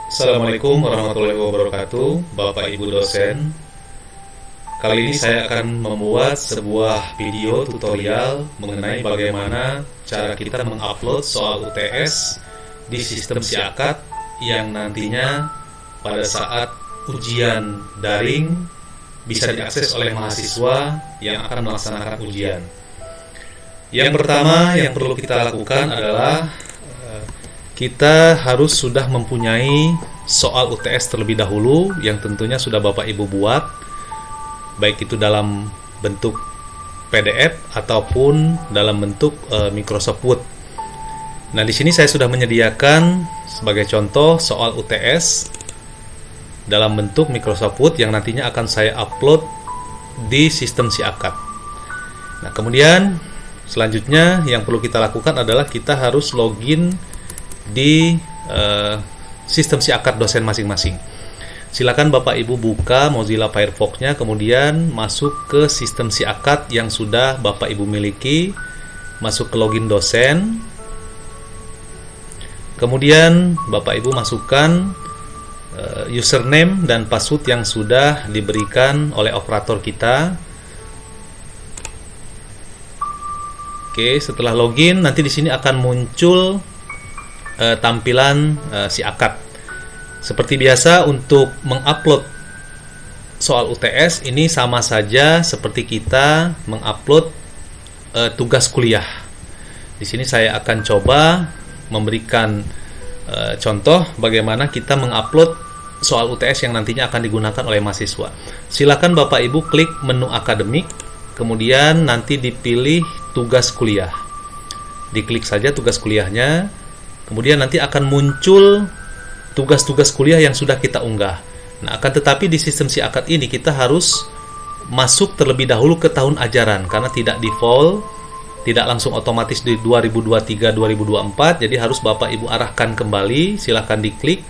Assalamualaikum warahmatullahi wabarakatuh, Bapak Ibu dosen. Kali ini saya akan membuat sebuah video tutorial mengenai bagaimana cara kita mengupload soal UTS di sistem SIAKAT yang nantinya pada saat ujian daring bisa diakses oleh mahasiswa yang akan melaksanakan ujian. Yang pertama yang perlu kita lakukan adalah kita harus sudah mempunyai soal UTS terlebih dahulu yang tentunya sudah Bapak Ibu buat, baik itu dalam bentuk PDF ataupun dalam bentuk Microsoft Word. Nah, di sini saya sudah menyediakan sebagai contoh soal UTS dalam bentuk Microsoft Word yang nantinya akan saya upload di sistem SIAKAT. Nah, kemudian selanjutnya yang perlu kita lakukan adalah kita harus login di sistem SIAKAT dosen masing-masing. Silakan Bapak Ibu buka Mozilla Firefox-nya, kemudian masuk ke sistem SIAKAT yang sudah Bapak Ibu miliki, masuk ke login dosen. Kemudian Bapak Ibu masukkan username dan password yang sudah diberikan oleh operator kita. Oke, setelah login nanti di sini akan muncul tampilan SIAKAT. Seperti biasa untuk mengupload soal UTS ini sama saja seperti kita mengupload tugas kuliah. Di sini saya akan coba memberikan contoh bagaimana kita mengupload soal UTS yang nantinya akan digunakan oleh mahasiswa. Silakan Bapak Ibu klik menu akademik, kemudian nanti dipilih tugas kuliah. Diklik saja tugas kuliahnya. Kemudian nanti akan muncul tugas-tugas kuliah yang sudah kita unggah. Nah, akan tetapi di sistem SIAKAT ini kita harus masuk terlebih dahulu ke tahun ajaran karena tidak default, tidak langsung otomatis di 2023-2024. Jadi harus Bapak Ibu arahkan kembali. Silahkan diklik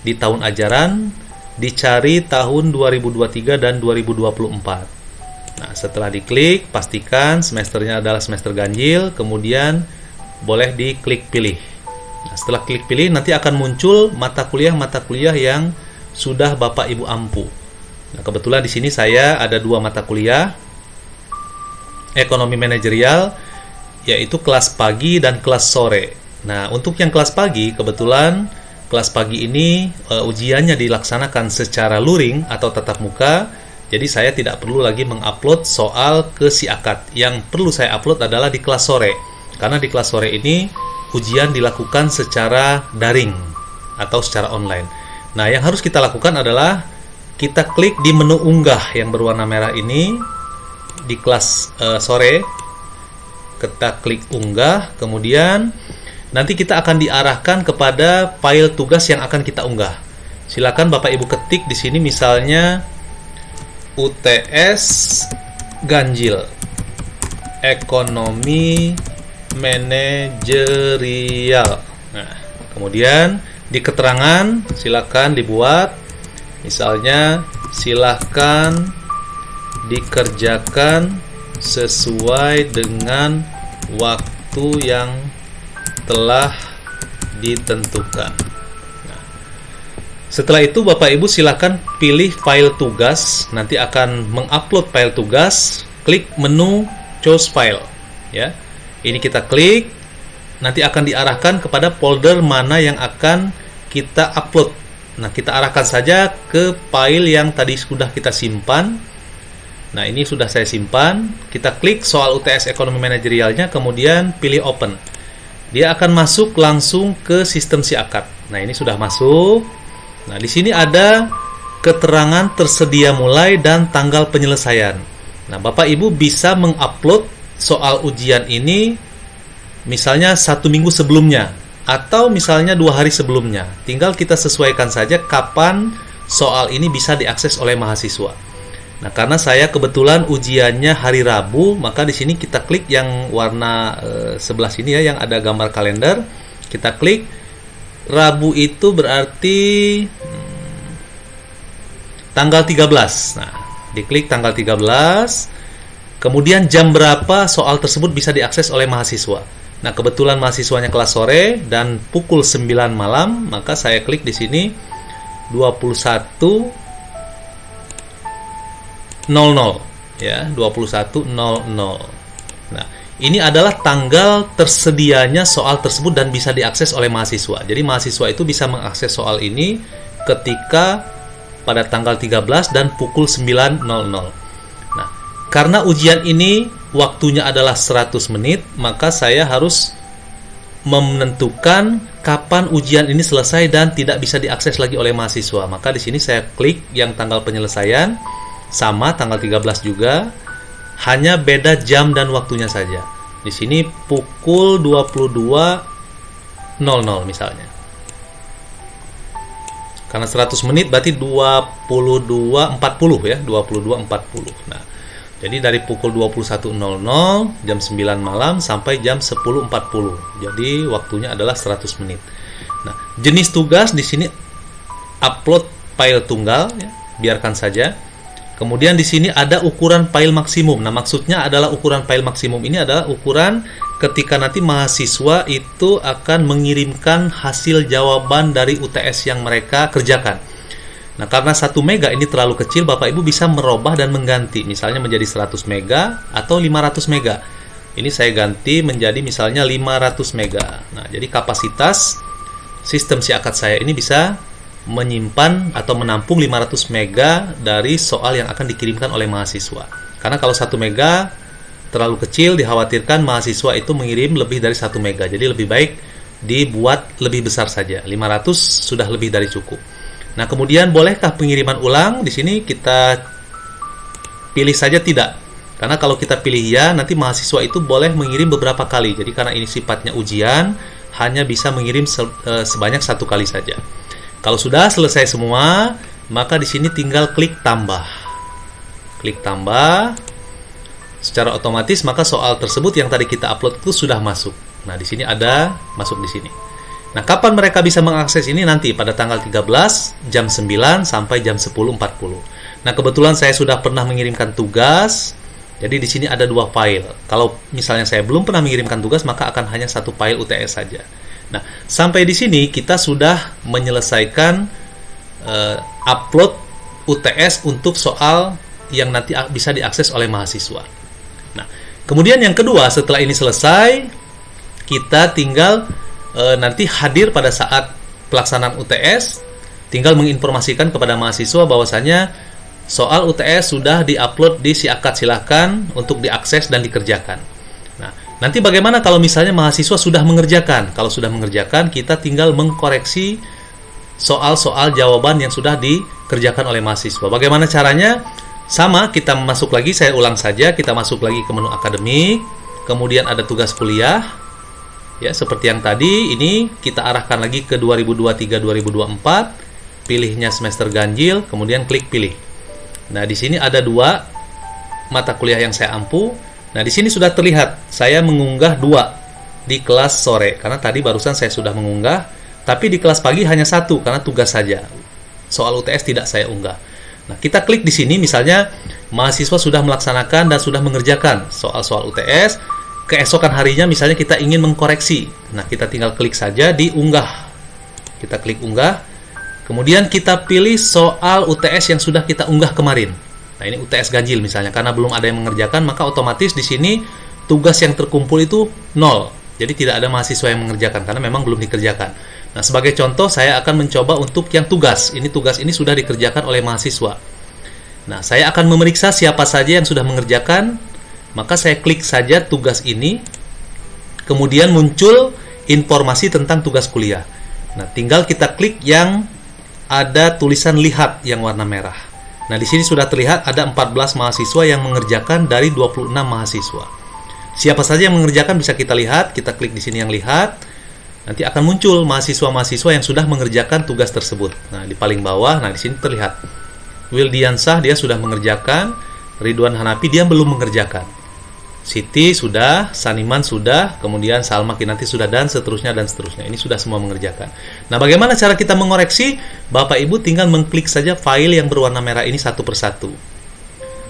di tahun ajaran, dicari tahun 2023 dan 2024. Nah, setelah diklik, pastikan semesternya adalah semester ganjil, kemudian boleh diklik pilih. Nah, setelah klik pilih nanti akan muncul mata kuliah yang sudah Bapak Ibu ampu. Nah, kebetulan di sini saya ada dua mata kuliah ekonomi manajerial, yaitu kelas pagi dan kelas sore. Nah, untuk yang kelas pagi, kebetulan kelas pagi ini ujiannya dilaksanakan secara luring atau tatap muka. Jadi saya tidak perlu lagi mengupload soal ke SIAKAT. Yang perlu saya upload adalah di kelas sore, karena di kelas sore ini ujian dilakukan secara daring atau secara online. Nah, yang harus kita lakukan adalah kita klik di menu unggah yang berwarna merah ini di kelas sore. Kita klik unggah, kemudian nanti kita akan diarahkan kepada file tugas yang akan kita unggah. Silakan Bapak Ibu ketik di sini misalnya UTS ganjil ekonomi manajerial. Nah, kemudian di keterangan silakan dibuat misalnya silakan dikerjakan sesuai dengan waktu yang telah ditentukan. Nah, setelah itu Bapak Ibu silakan pilih file tugas, nanti akan mengupload file tugas, klik menu choose file ya. Ini kita klik, nanti akan diarahkan kepada folder mana yang akan kita upload. Nah, kita arahkan saja ke file yang tadi sudah kita simpan. Nah, ini sudah saya simpan. Kita klik soal UTS ekonomi manajerialnya, kemudian pilih open. Dia akan masuk langsung ke sistem SIAKAT. Nah, ini sudah masuk. Nah, di sini ada keterangan tersedia mulai dan tanggal penyelesaian. Nah, Bapak Ibu bisa mengupload soal ujian ini misalnya 1 minggu sebelumnya atau misalnya 2 hari sebelumnya. Tinggal kita sesuaikan saja kapan soal ini bisa diakses oleh mahasiswa. Nah, karena saya kebetulan ujiannya hari Rabu, maka di sini kita klik yang warna sebelah sini ya, yang ada gambar kalender. Kita klik Rabu itu berarti tanggal 13. Nah, diklik tanggal 13. Kemudian jam berapa soal tersebut bisa diakses oleh mahasiswa. Nah, kebetulan mahasiswanya kelas sore dan pukul 9 malam, maka saya klik di sini 21.00 ya, 21.00. Nah, ini adalah tanggal tersedianya soal tersebut dan bisa diakses oleh mahasiswa. Jadi mahasiswa itu bisa mengakses soal ini ketika pada tanggal 13 dan pukul 9.00. Nah, karena ujian ini waktunya adalah 100 menit, maka saya harus menentukan kapan ujian ini selesai dan tidak bisa diakses lagi oleh mahasiswa. Maka di sini saya klik yang tanggal penyelesaian, sama tanggal 13 juga, hanya beda jam dan waktunya saja. Di sini pukul 22.00 misalnya. Karena 100 menit berarti 22.40 ya, 22.40. Nah, jadi dari pukul 21.00 jam 9 malam sampai jam 10.40. Jadi waktunya adalah 100 menit. Nah, jenis tugas di sini upload file tunggal ya, biarkan saja. Kemudian di sini ada ukuran file maksimum. Nah, maksudnya adalah ukuran file maksimum ini adalah ukuran ketika nanti mahasiswa itu akan mengirimkan hasil jawaban dari UTS yang mereka kerjakan. Nah, karena 1 mega ini terlalu kecil, Bapak Ibu bisa merubah dan mengganti. Misalnya menjadi 100 mega atau 500 mega. Ini saya ganti menjadi misalnya 500 mega. Nah, jadi kapasitas sistem SIAKAD saya ini bisa menyimpan atau menampung 500 mega dari soal yang akan dikirimkan oleh mahasiswa. Karena kalau 1 mega terlalu kecil, dikhawatirkan mahasiswa itu mengirim lebih dari 1 mega. Jadi lebih baik dibuat lebih besar saja. 500 sudah lebih dari cukup. Nah, kemudian bolehkah pengiriman ulang? Di sini kita pilih saja tidak. Karena kalau kita pilih ya, nanti mahasiswa itu boleh mengirim beberapa kali. Jadi karena ini sifatnya ujian, hanya bisa mengirim sebanyak 1 kali saja. Kalau sudah selesai semua, maka di sini tinggal klik tambah. Klik tambah. Secara otomatis maka soal tersebut yang tadi kita upload itu sudah masuk. Nah, di sini ada masuk di sini. Nah, kapan mereka bisa mengakses ini? Nanti pada tanggal 13 jam 9 sampai jam 10.40. Nah, kebetulan saya sudah pernah mengirimkan tugas. Jadi di sini ada 2 file. Kalau misalnya saya belum pernah mengirimkan tugas, maka akan hanya 1 file UTS saja. Nah, sampai di sini kita sudah menyelesaikan upload UTS untuk soal yang nanti bisa diakses oleh mahasiswa. Nah, kemudian yang kedua, setelah ini selesai, kita tinggal nanti hadir pada saat pelaksanaan UTS, tinggal menginformasikan kepada mahasiswa bahwasanya soal UTS sudah diupload di SIAKAD, silahkan untuk diakses dan dikerjakan. Nah, nanti bagaimana kalau misalnya mahasiswa sudah mengerjakan? Kalau sudah mengerjakan, kita tinggal mengkoreksi soal-soal jawaban yang sudah dikerjakan oleh mahasiswa. Bagaimana caranya? Sama, kita masuk lagi, saya ulang saja, kita masuk lagi ke menu akademik, kemudian ada tugas kuliah. Ya, seperti yang tadi, ini kita arahkan lagi ke 2023-2024, pilihnya semester ganjil, kemudian klik pilih. Nah, di sini ada 2 mata kuliah yang saya ampu. Nah, di sini sudah terlihat saya mengunggah 2 di kelas sore, karena tadi barusan saya sudah mengunggah, tapi di kelas pagi hanya 1 karena tugas saja. Soal UTS tidak saya unggah. Nah, kita klik di sini, misalnya mahasiswa sudah melaksanakan dan sudah mengerjakan soal-soal UTS. Keesokan harinya misalnya kita ingin mengkoreksi. Nah, kita tinggal klik saja di unggah. Kita klik unggah. Kemudian kita pilih soal UTS yang sudah kita unggah kemarin. Nah, ini UTS ganjil misalnya, karena belum ada yang mengerjakan, maka otomatis di sini tugas yang terkumpul itu 0. Jadi tidak ada mahasiswa yang mengerjakan karena memang belum dikerjakan. Nah, sebagai contoh saya akan mencoba untuk yang tugas. Ini tugas ini sudah dikerjakan oleh mahasiswa. Nah, saya akan memeriksa siapa saja yang sudah mengerjakan. Maka saya klik saja tugas ini. Kemudian muncul informasi tentang tugas kuliah. Nah, tinggal kita klik yang ada tulisan lihat yang warna merah. Nah, di sini sudah terlihat ada 14 mahasiswa yang mengerjakan dari 26 mahasiswa. Siapa saja yang mengerjakan bisa kita lihat. Kita klik di sini yang lihat. Nanti akan muncul mahasiswa-mahasiswa yang sudah mengerjakan tugas tersebut. Nah, di paling bawah, nah di sini terlihat Wildiansah dia sudah mengerjakan, Ridwan Hanafi dia belum mengerjakan. Siti sudah, Saniman sudah, kemudian Salma Kinanti sudah, dan seterusnya dan seterusnya. Ini sudah semua mengerjakan. Nah, bagaimana cara kita mengoreksi? Bapak Ibu tinggal mengklik saja file yang berwarna merah ini satu persatu.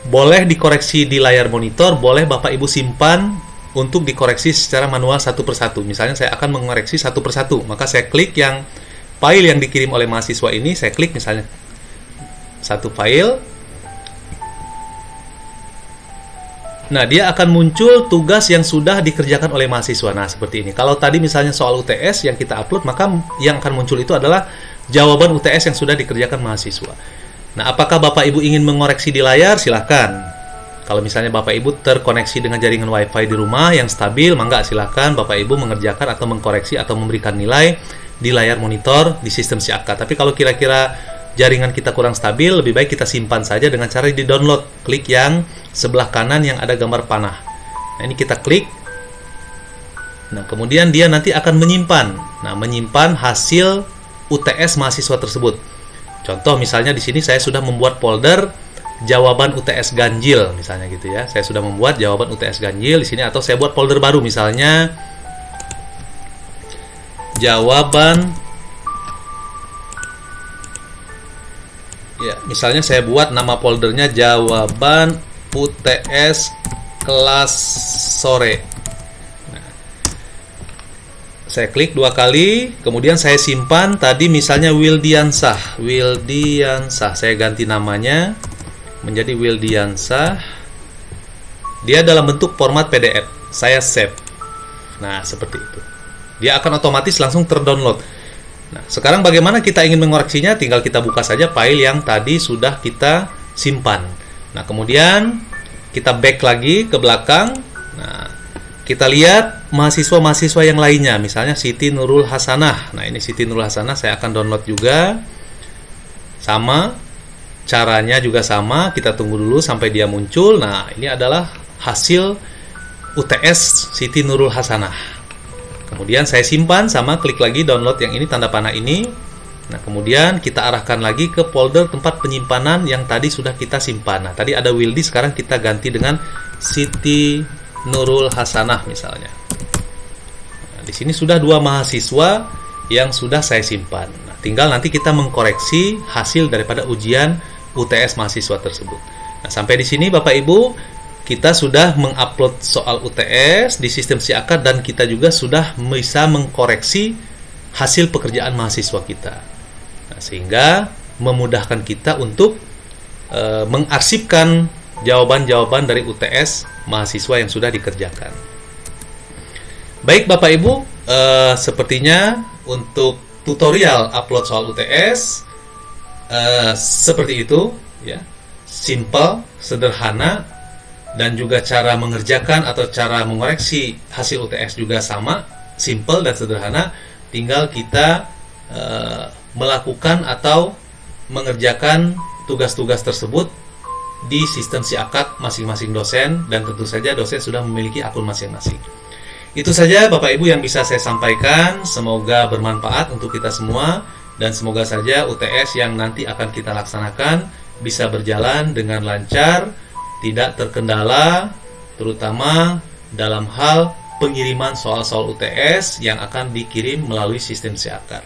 Boleh dikoreksi di layar monitor, boleh Bapak Ibu simpan untuk dikoreksi secara manual satu persatu. Misalnya saya akan mengoreksi satu persatu, maka saya klik yang file yang dikirim oleh mahasiswa ini, saya klik misalnya satu file. Nah, dia akan muncul tugas yang sudah dikerjakan oleh mahasiswa. Nah, seperti ini. Kalau tadi misalnya soal UTS yang kita upload, maka yang akan muncul itu adalah jawaban UTS yang sudah dikerjakan mahasiswa. Nah, apakah Bapak Ibu ingin mengoreksi di layar? Silahkan. Kalau misalnya Bapak Ibu terkoneksi dengan jaringan WiFi di rumah yang stabil, maka silahkan Bapak Ibu mengerjakan atau mengkoreksi atau memberikan nilai di layar monitor di sistem SIAKA. Tapi kalau kira-kira jaringan kita kurang stabil, lebih baik kita simpan saja dengan cara di-download. Klik yang sebelah kanan yang ada gambar panah. Nah, ini kita klik. Nah, kemudian dia nanti akan menyimpan. Nah, menyimpan hasil UTS mahasiswa tersebut. Contoh misalnya di sini saya sudah membuat folder jawaban UTS ganjil misalnya gitu ya. Saya sudah membuat jawaban UTS ganjil di sini, atau saya buat folder baru misalnya jawaban. Ya, misalnya saya buat nama foldernya jawaban UTS kelas sore. Nah, saya klik 2 kali, kemudian saya simpan tadi misalnya Wildiansah. Saya ganti namanya menjadi Wildiansah. Dia dalam bentuk format PDF. Saya save. Nah, seperti itu. Dia akan otomatis langsung terdownload. Nah, sekarang bagaimana kita ingin mengoreksinya? Tinggal kita buka saja file yang tadi sudah kita simpan. Nah, kemudian kita back lagi ke belakang. Nah, kita lihat mahasiswa-mahasiswa yang lainnya. Misalnya Siti Nurul Hasanah. Nah, ini Siti Nurul Hasanah, saya akan download juga. Sama, caranya juga sama. Kita tunggu dulu sampai dia muncul. Nah, ini adalah hasil UTS Siti Nurul Hasanah. Kemudian saya simpan, sama klik lagi download yang ini, tanda panah ini. Nah, kemudian kita arahkan lagi ke folder tempat penyimpanan yang tadi sudah kita simpan. Nah, tadi ada Wildi, sekarang kita ganti dengan Siti Nurul Hasanah misalnya. Nah, di sini sudah 2 mahasiswa yang sudah saya simpan. Nah, tinggal nanti kita mengkoreksi hasil daripada ujian UTS mahasiswa tersebut. Nah, sampai di sini Bapak Ibu, kita sudah mengupload soal UTS di sistem SIAKA dan kita juga sudah bisa mengkoreksi hasil pekerjaan mahasiswa kita. Nah, sehingga memudahkan kita untuk mengarsipkan jawaban-jawaban dari UTS mahasiswa yang sudah dikerjakan. Baik Bapak Ibu, sepertinya untuk tutorial upload soal UTS seperti itu ya. Simple, sederhana, dan juga cara mengerjakan atau cara mengoreksi hasil UTS juga sama, simple dan sederhana. Tinggal kita melakukan atau mengerjakan tugas-tugas tersebut di sistem SIAKA masing-masing dosen, dan tentu saja dosen sudah memiliki akun masing-masing. Itu saja Bapak Ibu yang bisa saya sampaikan. Semoga bermanfaat untuk kita semua, dan semoga saja UTS yang nanti akan kita laksanakan bisa berjalan dengan lancar, tidak terkendala, terutama dalam hal pengiriman soal-soal UTS yang akan dikirim melalui sistem SIAKA.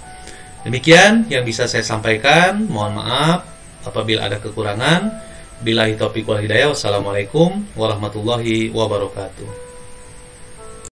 Demikian yang bisa saya sampaikan. Mohon maaf apabila ada kekurangan. Billahi taufiq wal hidayah. Wassalamualaikum warahmatullahi wabarakatuh.